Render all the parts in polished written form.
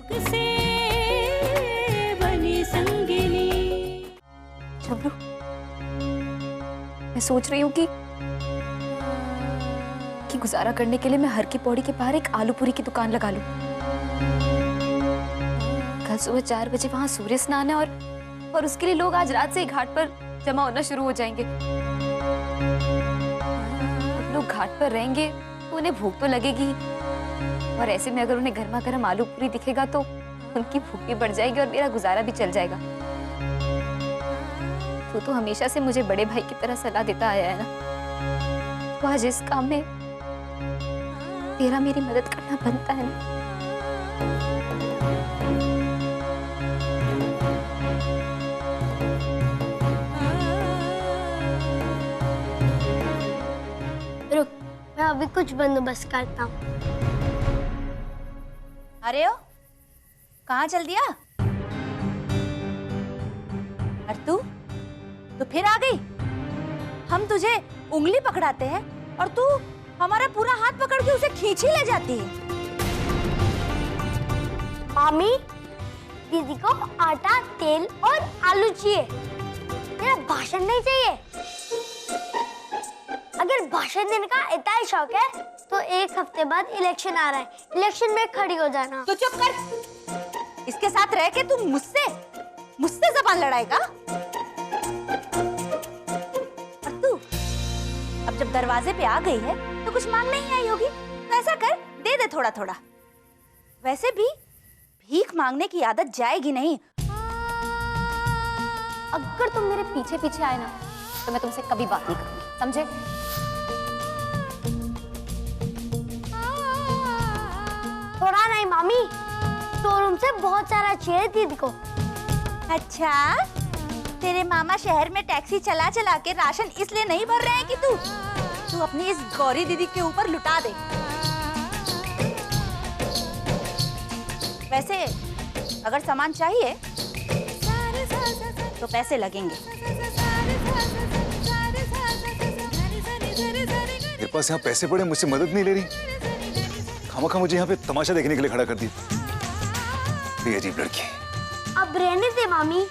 से बनी संगिनी। झबरू, मैं सोच रही हूँ कि गुजारा करने के लिए मैं हर की पौड़ी के बाहर एक आलू पूरी की दुकान लगा लूं। कल सुबह 4 बजे वहां सूर्य स्नान है और उसके लिए लोग आज रात से ही घाट पर जमा होना शुरू हो जाएंगे। लोग घाट पर रहेंगे तो उन्हें भूख तो लगेगी, और ऐसे में अगर उन्हें गर्मा गर्म आलू पूरी दिखेगा तो उनकी भूख भी बढ़ जाएगी और मेरा गुजारा भी चल जाएगा। तो हमेशा से मुझे बड़े भाई की तरह सलाह देता आया है ना, तो आज इस काम में तेरा मेरी मदद करना बनता है ना। रुक, मैं अभी कुछ बंदोबस्त करता हूँ। अरे ओ, कहाँ चल दिया? और तू फिर आ गई? हम तुझे उंगली पकड़ाते हैं और तू हमारा पूरा हाथ पकड़ के उसे खींच ही ले जाती है। मामी, दीदी को आटा, तेल और आलू चाहिए, मेरा भाषण नहीं चाहिए। अगर भाषण देने का इतना ही शौक है तो 1 हफ्ते बाद इलेक्शन आ रहा है, इलेक्शन में खड़ी हो जाना। तो चुप कर। इसके साथ रह के तू मुझसे जबान लड़ाएगा? और तू अब जब दरवाजे पे आ गई है तो कुछ मांगने ही आई होगी, तो ऐसा कर, दे दे थोड़ा थोड़ा। वैसे भी भीख मांगने की आदत जाएगी नहीं। अगर तुम मेरे पीछे पीछे आए ना तो मैं तुमसे कभी बात नहीं करूंगी, समझे? थोड़ा नहीं मामी, शोरूम से बहुत सारा चाहिए दीदी को। अच्छा, तेरे मामा शहर में टैक्सी चला चला के राशन इसलिए नहीं भर रहे हैं कि तू अपनी इस गौरी दीदी के ऊपर लुटा दे। वैसे अगर सामान चाहिए तो पैसे लगेंगे। मेरे पास यहाँ पैसे पड़े, मुझसे मदद नहीं ले रही। खामखा मुझे यहाँ पे तमाशा देखने के लिए खड़ा कर दिया। ये अजीब लड़की है। अब रहने दे मामी,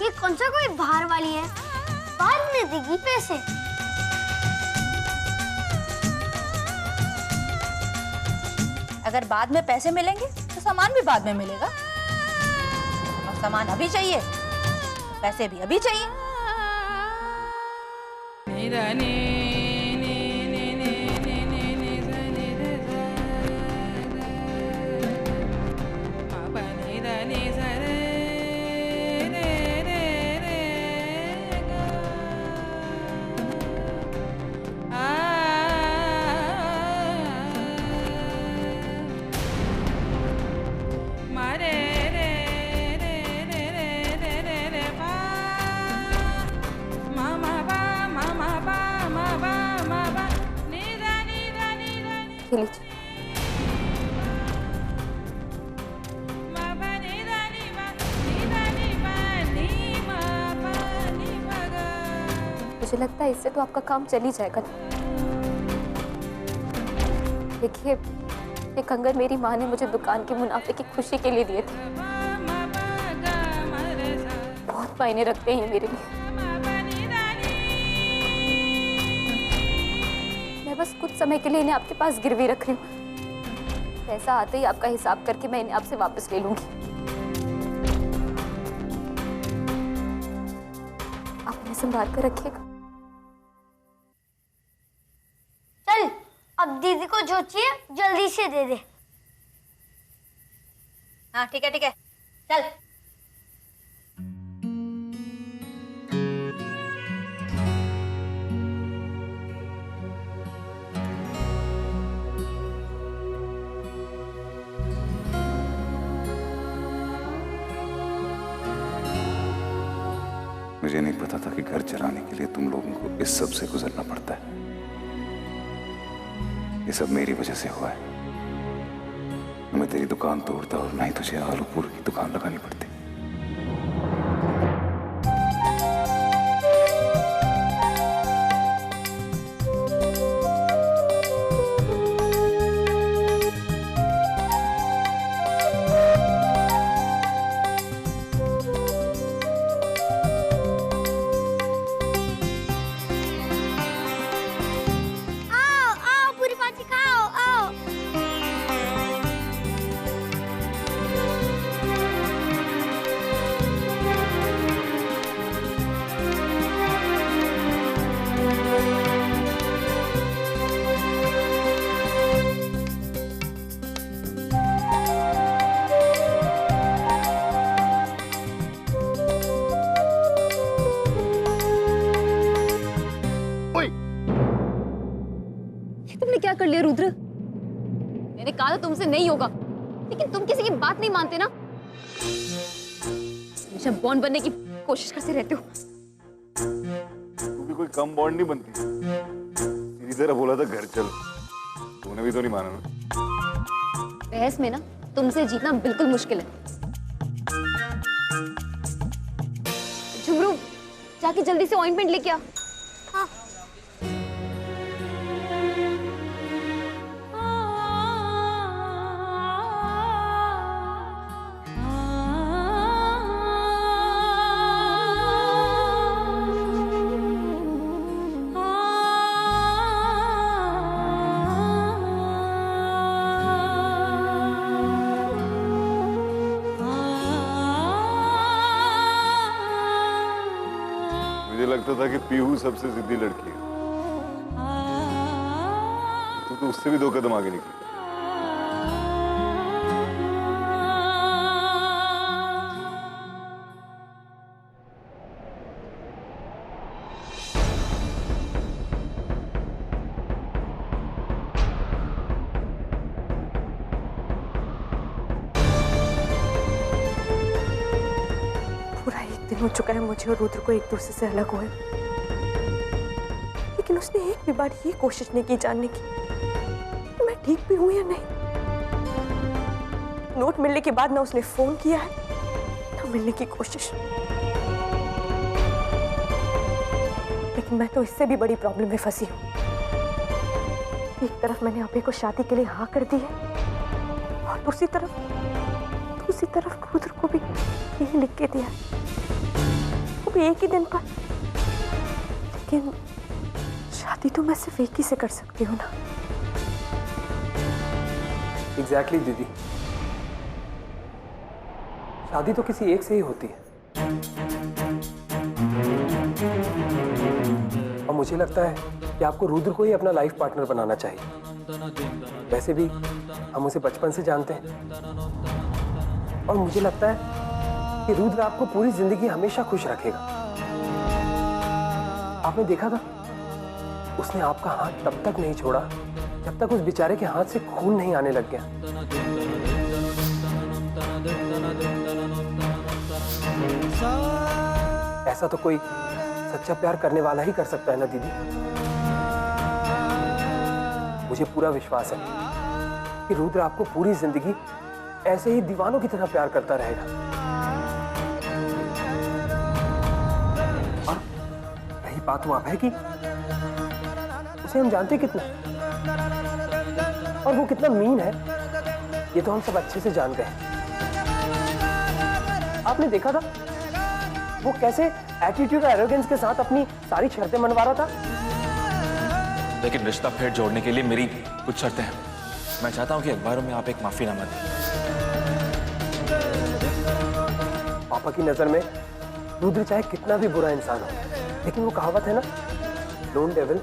ये कौन सा कोई बाहर वाली है, बाद में देगी पैसे। अगर बाद में पैसे मिलेंगे तो सामान भी बाद में मिलेगा, और सामान अभी चाहिए, पैसे भी अभी चाहिए। मुझे लगता है इससे तो आपका काम चल ही जाएगा। देखिए, ये कंगन मेरी माँ ने मुझे दुकान के मुनाफे की खुशी के लिए दिए थे। बहुत मायने रखते हैं मेरे लिए। मैं बस कुछ समय के लिए इन्हें आपके पास गिरवी रख रही हूँ। पैसा आते ही आपका हिसाब करके मैं इन्हें आपसे वापस ले लूंगी। आप इन्हें संभाल कर रखिएगा। चल, अब दीदी को जो चाहिए जल्दी से दे दे। हाँ ठीक है, चल। मुझे नहीं पता था कि घर चलाने के लिए तुम लोगों को इस सब से गुजरना पड़ता है। ये सब मेरी वजह से हुआ है। न मैं तेरी दुकान तोड़ता और ना ही तुझे आलू पूरी की दुकान लगानी पड़ती। तुमसे नहीं होगा, लेकिन तुम किसी की बात नहीं मानते ना। हमेशा बॉन्ड बनने की कोशिश करते रहते हो। तू भी कोई कम बॉन्ड नहीं बनती। तेरी तरह बोला था घर चल, तूने भी तो नहीं माना ना। बहस में ना तुमसे जीतना बिल्कुल मुश्किल है। झुमरू, जाके जल्दी से ऑइंटमेंट लेके आ। हाँ। मुझे लगता था कि पीहू सबसे जिद्दी लड़की है, तू तो उससे भी 2 कदम आगे निकली। पूरा 1 दिन हो चुका है मुझे और रुद्र को एक दूसरे से अलग हुए, लेकिन उसने एक भी बार ये कोशिश नहीं की जानने की कि मैं ठीक भी हूं या नहीं। नोट मिलने के बाद ना उसने फोन किया है ना मिलने की कोशिश। लेकिन मैं तो इससे भी बड़ी प्रॉब्लम में फंसी हूँ। एक तरफ मैंने अभय को शादी के लिए हाँ कर दी है और दूसरी तरफ रुद्र को भी यही लिख के दिया है, वो भी एक ही दिन पर। लेकिन शादी तो मैं सिर्फ एक ही से कर सकती हूँ ना। एग्जैक्टली दीदी, शादी तो किसी एक से ही होती है। और मुझे लगता है कि आपको रुद्र को ही अपना लाइफ पार्टनर बनाना चाहिए। वैसे भी हम उसे बचपन से जानते हैं और मुझे लगता है कि रुद्र आपको पूरी जिंदगी हमेशा खुश रखेगा। आपने देखा था, उसने आपका हाथ तब तक नहीं छोड़ा जब तक उस बेचारे के हाथ से खून नहीं आने लग गया। ऐसा तो कोई सच्चा प्यार करने वाला ही कर सकता है ना दीदी। मुझे पूरा विश्वास है कि रुद्र आपको पूरी जिंदगी ऐसे ही दीवानों की तरह प्यार करता रहेगा। और रही बात वो अभय की, उसे हम जानते कितना और वो कितना मीन है, ये तो हम सब अच्छे से जानते हैं। आपने देखा था वो कैसे एटीट्यूड और एरोगेंस के साथ अपनी सारी शर्तें मनवा रहा था। लेकिन रिश्ता फिर जोड़ने के लिए मेरी कुछ शर्तें हैं। मैं चाहता हूं कि अखबारों में आप एक माफीनामा दें। पापा की नजर में रुद्र चाहे कितना भी बुरा इंसान हो, लेकिन वो कहावत है ना, known devil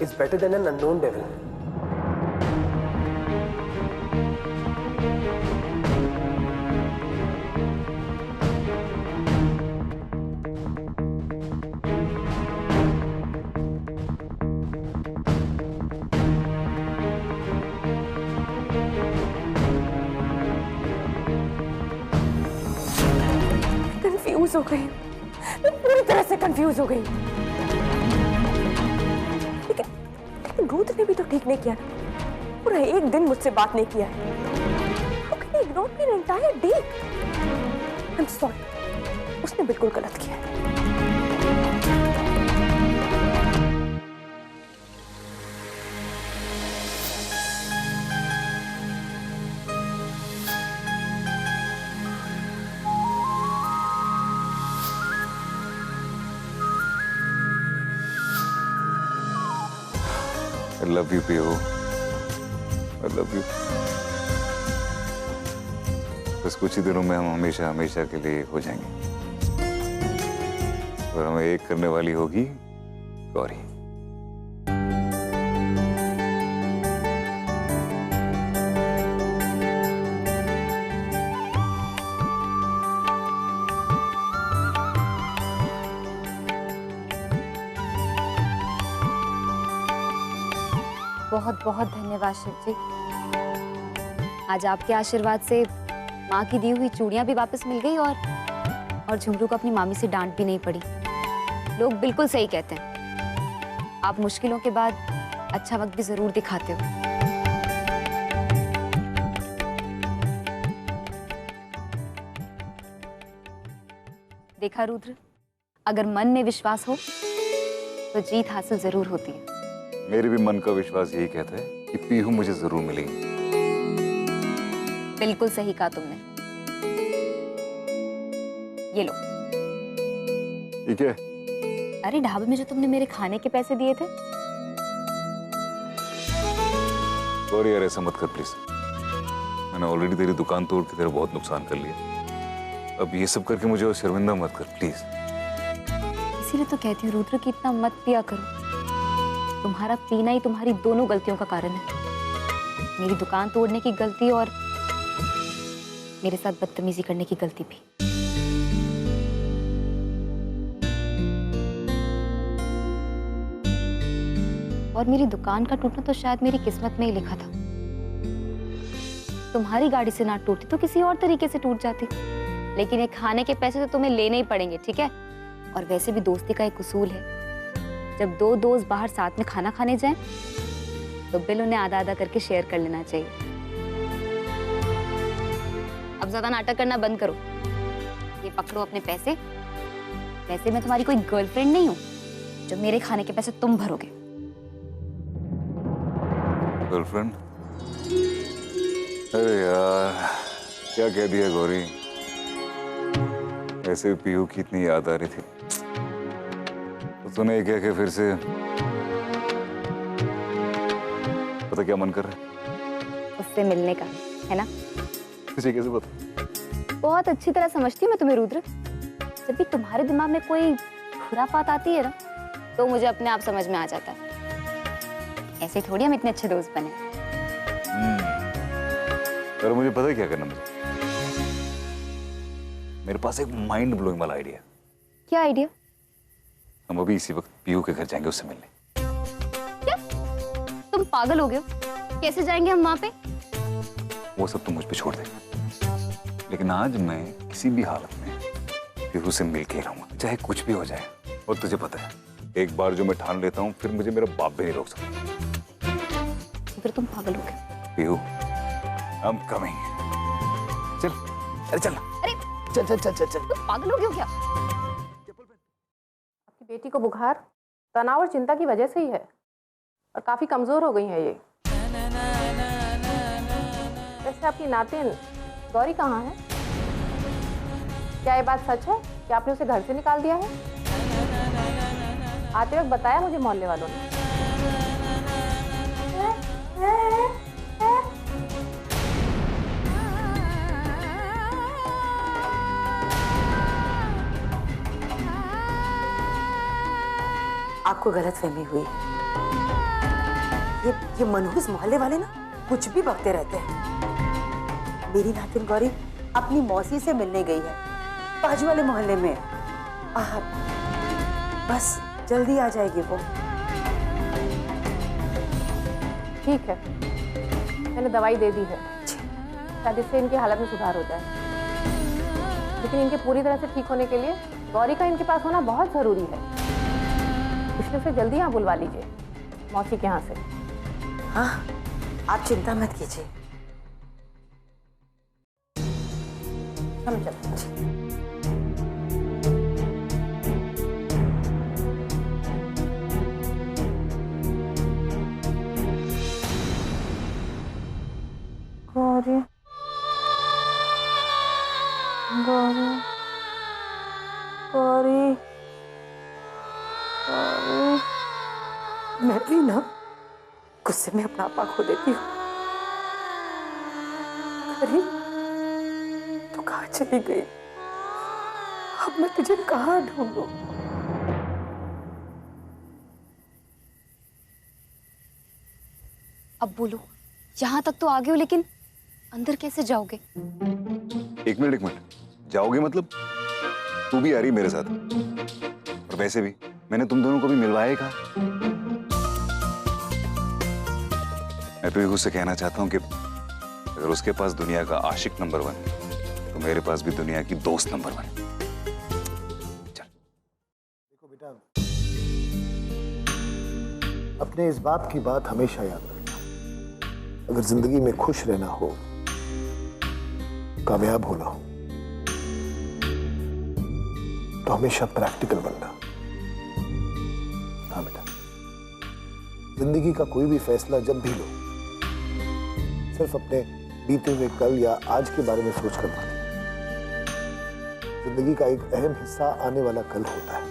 is better than an unknown devil. Confuse हो गई, मैं पूरी तरह से कंफ्यूज हो गई। लेकिन रुद्र ने भी तो ठीक नहीं किया ना, पूरा 1 दिन मुझसे बात नहीं किया है। How can he ignore me an entire day? I'm sorry, उसने बिल्कुल गलत किया है। I love you, Pihu. I love you। बस कुछ ही दिनों में हम हमेशा हमेशा के लिए हो जाएंगे और हमें एक करने वाली होगी गौरी। बहुत बहुत धन्यवाद शिव जी। आज आपके आशीर्वाद से माँ की दी हुई चूड़ियां भी वापस मिल गई और झुमरू को अपनी मामी से डांट भी नहीं पड़ी। लोग बिल्कुल सही कहते हैं, आप मुश्किलों के बाद अच्छा वक्त भी जरूर दिखाते हो। देखा रुद्र, अगर मन में विश्वास हो तो जीत हासिल जरूर होती है। मेरे भी मन का विश्वास यही कहता है कि पीहू मुझे जरूर मिलेगी। बिल्कुल सही कहा तुमने। ये लो। ठीक है। अरे ढाबे में जो तुमने मेरे खाने के पैसे दिए थे। सॉरी यार, ऐसा मत कर प्लीज। मैंने ऑलरेडी तेरी दुकान तोड़ के तेरा बहुत नुकसान कर लिया। अब ये सब करके मुझे और शर्मिंदा मत कर प्लीज। इसीलिए तो कहती हूँ रुद्र कि इतना मत पिया करो। तुम्हारा पीना ही तुम्हारी दोनों गलतियों का कारण है। मेरी दुकान तोड़ने की गलती और मेरे साथ बदतमीजी करने की गलती भी। और मेरी दुकान का टूटना तो शायद मेरी किस्मत में ही लिखा था। तुम्हारी गाड़ी से ना टूटी तो किसी और तरीके से टूट जाती, लेकिन ये खाने के पैसे तो तुम्हें लेने ही पड़ेंगे, ठीक है? और वैसे भी दोस्ती का एक उसूल है, जब दो दोस्त बाहर साथ में खाना खाने जाएं, तो बिल उन्हें आधा आधा करके शेयर कर लेना चाहिए। अब ज्यादा नाटक करना बंद करो। ये पकड़ो अपने पैसे। वैसे मैं तुम्हारी कोई गर्लफ्रेंड नहीं हूँ जो मेरे खाने के पैसे तुम भरोगे। गर्लफ्रेंड? अरे यार, क्या कह दिया गौरी। ऐसे पीहू की इतनी याद आ रही थी, तो तूने क्या क्या फिर से। पता क्या मन कर रहा है? उससे मिलने का, है ना? तुझे कैसे पता? बहुत अच्छी तरह समझती हूँ मैं तुम्हें रुद्र। जब भी तुम्हारे दिमाग में कोई खुराफात आती है ना, तो मुझे अपने आप समझ में आ जाता है। ऐसे थोड़ी हम इतने अच्छे दोस्त बने। और मुझे पता है क्या करना मुझे। मेरे पास एक माइंड ब्लोइंग वाला आइडिया। क्या आइडिया? हम अभी इसी वक्त पीहू के घर जाएंगे उससे मिलने। क्या? तुम पागल हो गए हो? कैसे जाएंगे हम वहां पे? वो सब तुम मुझ पे छोड़ दे, लेकिन आज मैं किसी भी हालत में पीहू से मिल के रहूंगा, चाहे कुछ भी हो जाए। और तुझे पता है, एक बार जो मैं ठान लेता हूँ, फिर मुझे मेरा बाप भी नहीं रोक सकता। फिर तुम पागल हो गए। Pihu, I'm coming. चल, अरे चल, अरे चल चल चल चल चल। तुम पागल हो गए हो क्या? आपकी बेटी को बुखार, तनाव और चिंता की वजह से ही है और काफी कमजोर हो गई है ये। वैसे आपकी नातिन गौरी कहाँ है? क्या ये बात सच है कि आपने उसे घर से निकाल दिया है? आते वक्त बताया मुझे मोहल्ले वालों ने। आपको गलतफहमी हुई। ये मनहूस मोहल्ले वाले ना कुछ भी बकते रहते हैं। मेरी नातिन गौरी अपनी मौसी से मिलने गई है बाजू वाले मोहल्ले में। बस जल्दी आ जाएगी वो। ठीक है, मैंने दवाई दे दी है, शायद इससे इनकी हालत में सुधार हो जाए। लेकिन इनके पूरी तरह से ठीक होने के लिए गौरी का इनके पास होना बहुत जरूरी है। इसलिए उसे जल्दी यहाँ बुलवा लीजिए, मौसी के यहाँ से। हाँ, आप चिंता मत कीजिए। हम चलते हैं। गौरी, गौरी, गौरी, गौरी। मैं भी ना गुस्से में अपना आपा खो देती हूँ। गौरी, तू कहाँ चली गई? अब मैं तुझे कहाँ ढूंढूं? अब बोलो, यहाँ तक तो आ गए हो, लेकिन अंदर कैसे जाओगे? एक मिनट, जाओगे मतलब? तू भी आ रही मेरे साथ? और वैसे भी मैंने तुम दोनों को भी मिलवाया कहा। मैं पीहू से कहना चाहता हूँ कि अगर उसके पास दुनिया का आशिक नंबर 1 तो मेरे पास भी दुनिया की दोस्त नंबर 1 है। देखो बेटा, अपने इस बाप की बात हमेशा याद रखना। अगर जिंदगी में खुश रहना हो, कामयाब होना हो, तो हमेशा प्रैक्टिकल बनना। हाँ बेटा, जिंदगी का कोई भी फैसला जब भी लो, सिर्फ अपने बीते हुए कल या आज के बारे में सोचकर मत। जिंदगी का एक अहम हिस्सा आने वाला कल होता है।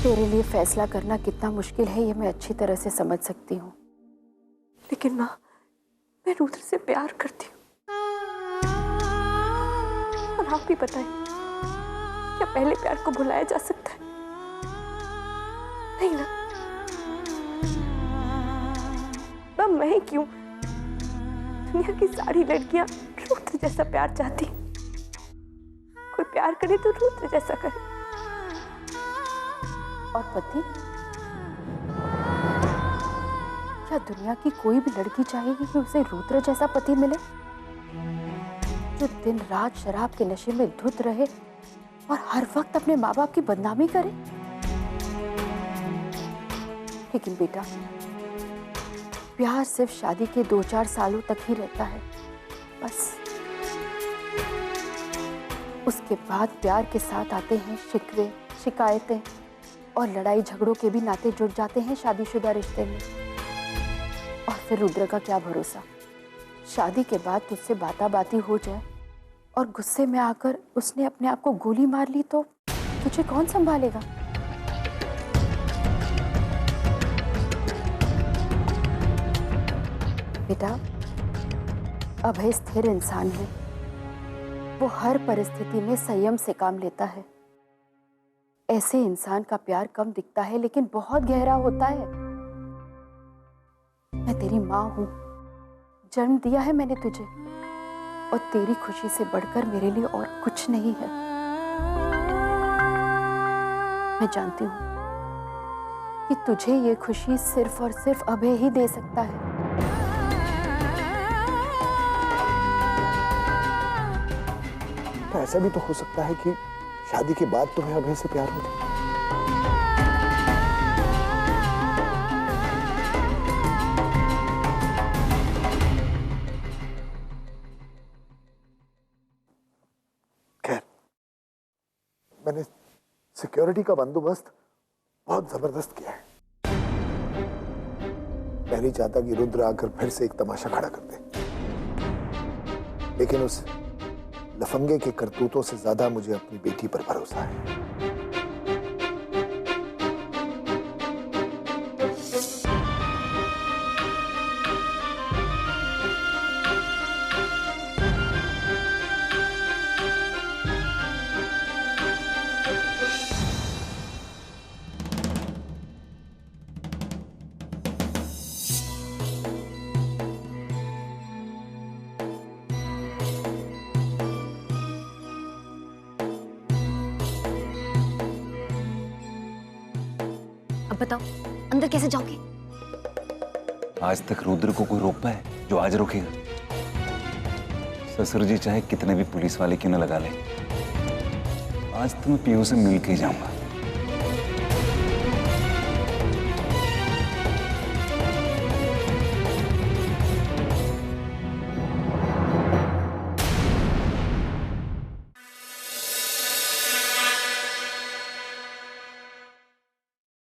तेरे लिए फैसला करना कितना मुश्किल है ये मैं अच्छी तरह से समझ सकती हूँ, लेकिन माँ, मैं रुद्र से प्यार करती हूँ। और आप भी बताइए, क्या पहले प्यार को भुलाया जा सकता है? नहीं ना। मैं क्यों, दुनिया की सारी लड़कियां रुद्र जैसा प्यार चाहती। कोई प्यार करे तो रुद्र जैसा करे। और पति, क्या दुनिया की कोई भी लड़की चाहेगी कि उसे रुद्र जैसा पति मिले, जो दिन रात शराब के नशे में धुत रहे और हर वक्त अपने माँ बाप की बदनामी करे? लेकिन बेटा, प्यार सिर्फ शादी के 2-4 सालों तक ही रहता है, बस। उसके बाद प्यार के साथ आते हैं शिकवे, शिकायतें और लड़ाई झगड़ों के भी नाते जुड़ जाते हैं शादीशुदा रिश्ते में। और फिर रुद्र का क्या भरोसा, शादी के बाद तुझसे बाता-बाती हो जाए और गुस्से में आकर उसने अपने आप को गोली मार ली तो तुझे कौन संभालेगा? बेटा, अभय स्थिर इंसान है। वो हर परिस्थिति में संयम से काम लेता है। ऐसे इंसान का प्यार कम दिखता है लेकिन बहुत गहरा होता है। मैं तेरी माँ हूं, जन्म दिया है मैंने तुझे, और तेरी खुशी से बढ़कर मेरे लिए और कुछ नहीं है। मैं जानती हूं कि तुझे ये खुशी सिर्फ और सिर्फ अभय ही दे सकता है। तो ऐसा भी तो हो सकता है कि शादी के बाद तुम्हें अभय से प्यार हो जाए। खैर, मैंने सिक्योरिटी का बंदोबस्त बहुत जबरदस्त किया है। मैं नहीं चाहता कि रुद्र आकर फिर से एक तमाशा खड़ा कर दे, लेकिन उस लफंगे के करतूतों से ज्यादा मुझे अपनी बेटी पर भरोसा है। बताओ, अंदर कैसे जाओगे? आज तक रुद्र को कोई रोक पाए जो आज रोकेगा? ससुर जी चाहे कितने भी पुलिस वाले क्यों न लगा ले, आज तो मैं पीयू से मिल के ही जाऊंगा।